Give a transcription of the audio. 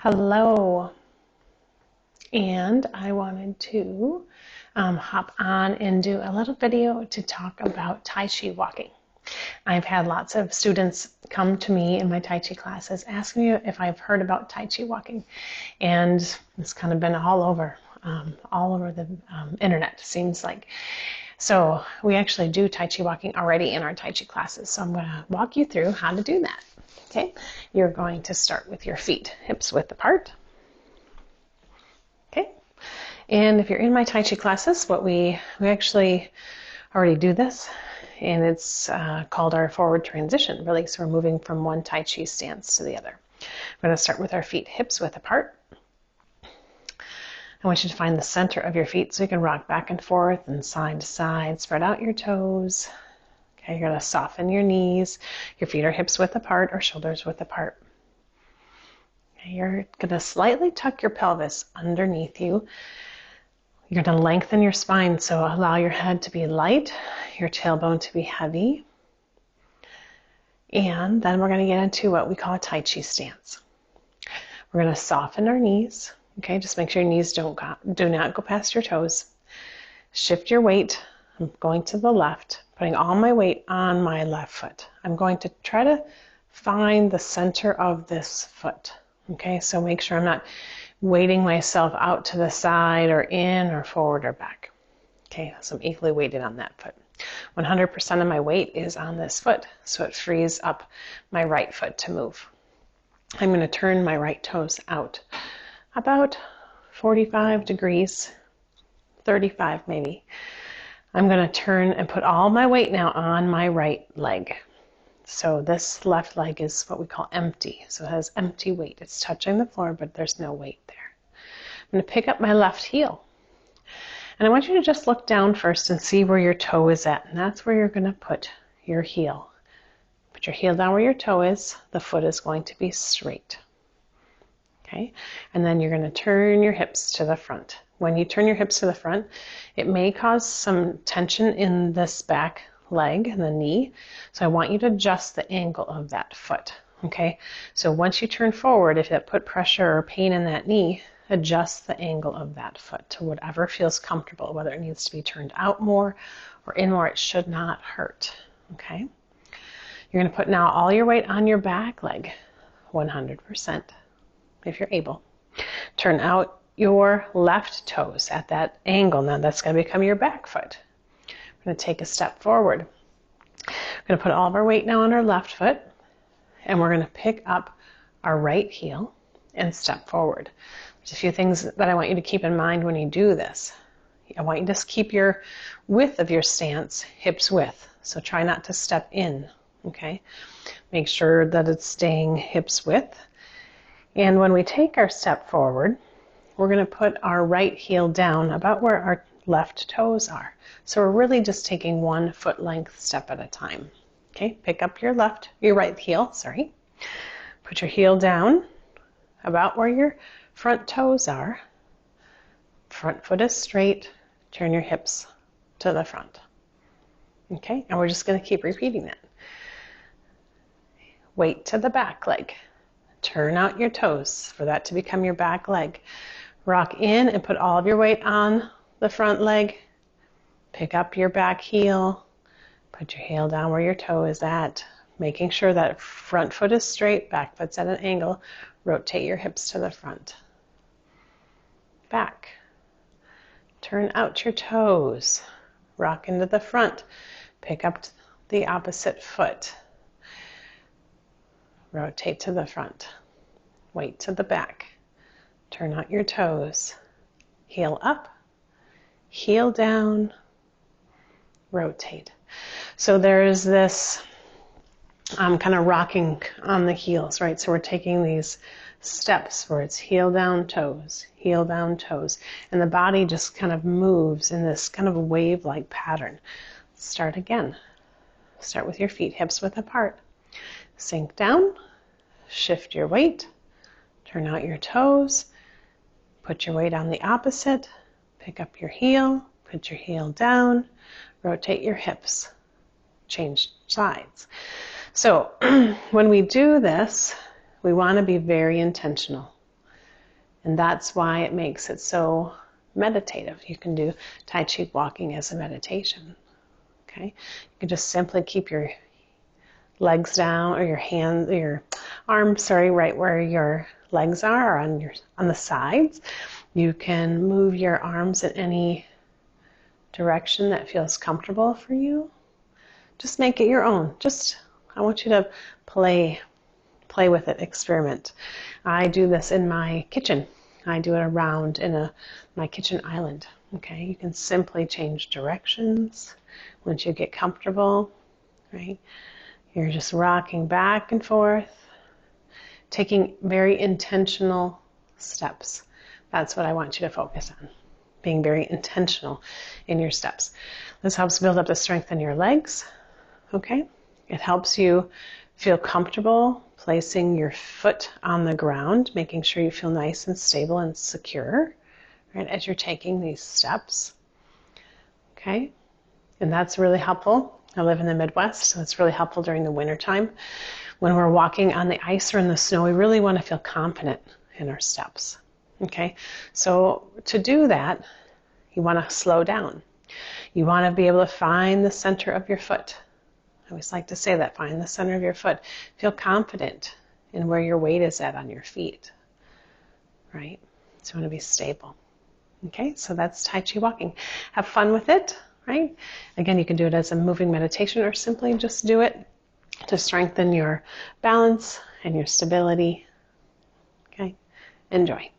Hello, and I wanted to hop on and do a little video to talk about Tai Chi walking. I've had lots of students come to me in my Tai Chi classes asking me if I've heard about Tai Chi walking, and it's kind of been all over the internet, seems like. So we actually do Tai Chi walking already in our Tai Chi classes, so I'm going to walk you through how to do that. Okay, you're going to start with your feet hips width apart. Okay, and if you're in my Tai Chi classes, we actually already do this, and it's called our forward transition, really. So we're moving from one Tai Chi stance to the other. We're going to start with our feet hips width apart. I want you to find the center of your feet so you can rock back and forth and side to side. Spread out your toes. Okay, you're going to soften your knees. Your feet are hips width apart or shoulders width apart. Okay, you're going to slightly tuck your pelvis underneath you. You're going to lengthen your spine, so allow your head to be light, your tailbone to be heavy. And then we're going to get into what we call a Tai Chi stance. We're going to soften our knees. Okay, just make sure your knees do not go past your toes. Shift your weight. I'm going to the left, putting all my weight on my left foot. I'm going to try to find the center of this foot. Okay, so make sure I'm not weighting myself out to the side or in or forward or back. Okay, so I'm equally weighted on that foot. 100% of my weight is on this foot, so it frees up my right foot to move. I'm going to turn my right toes out about 45 degrees, 35 maybe. I'm going to turn and put all my weight now on my right leg. So this left leg is what we call empty. So it has empty weight. It's touching the floor, but there's no weight there. I'm going to pick up my left heel. And I want you to just look down first and see where your toe is at. And that's where you're going to put your heel. Put your heel down where your toe is. The foot is going to be straight. Okay? And then you're going to turn your hips to the front. When you turn your hips to the front, it may cause some tension in this back leg and the knee. So I want you to adjust the angle of that foot. Okay? So once you turn forward, if it put pressure or pain in that knee, adjust the angle of that foot to whatever feels comfortable, whether it needs to be turned out more or in more. It should not hurt. Okay? You're going to put now all your weight on your back leg, 100%, if you're able. Turn out your left toes at that angle. Now that's going to become your back foot. We're going to take a step forward. We're going to put all of our weight now on our left foot, and we're going to pick up our right heel and step forward. There's a few things that I want you to keep in mind when you do this. I want you to just keep your width of your stance hips width. So try not to step in. Okay? Make sure that it's staying hips width. And when we take our step forward, we're going to put our right heel down about where our left toes are. So we're really just taking 1 foot length step at a time. Okay, pick up your right heel, sorry. Put your heel down about where your front toes are. Front foot is straight. Turn your hips to the front. Okay, and we're just going to keep repeating that. Weight to the back leg. Turn out your toes for that to become your back leg. Rock in and put all of your weight on the front leg. Pick up your back heel. Put your heel down where your toe is at. Making sure that front foot is straight, back foot's at an angle. Rotate your hips to the front. Back. Turn out your toes. Rock into the front. Pick up the opposite foot. Rotate to the front. Weight to the back. Turn out your toes. Heel up. Heel down. Rotate. So there's this kind of rocking on the heels, right? So we're taking these steps where it's heel down, toes, and the body just kind of moves in this kind of wave-like pattern. Start again. Start with your feet hips width apart. Sink down, shift your weight, turn out your toes, put your weight on the opposite, pick up your heel, put your heel down, rotate your hips, change sides. So when we do this, we want to be very intentional. And that's why it makes it so meditative. You can do Tai Chi walking as a meditation. Okay? You can just simply keep your legs down, or your hands, or your arms, right where your legs are, or on the sides. You can move your arms in any direction that feels comfortable for you. Just make it your own. I want you to play with it, experiment. I do this in my kitchen. I do it around in my kitchen island. Okay, you can simply change directions once you get comfortable, right? You're just rocking back and forth, taking very intentional steps. That's what I want you to focus on, being very intentional in your steps. This helps build up the strength in your legs, okay? It helps you feel comfortable placing your foot on the ground, making sure you feel nice and stable and secure, right, as you're taking these steps, okay? And that's really helpful. I live in the Midwest, so it's really helpful during the wintertime. When we're walking on the ice or in the snow, we really want to feel confident in our steps, okay? So to do that, you want to slow down. You want to be able to find the center of your foot. I always like to say that, find the center of your foot. Feel confident in where your weight is at on your feet, right? So you want to be stable. Okay, so that's Tai Chi walking. Have fun with it, right? Again, you can do it as a moving meditation, or simply just do it to strengthen your balance and your stability. Okay, enjoy.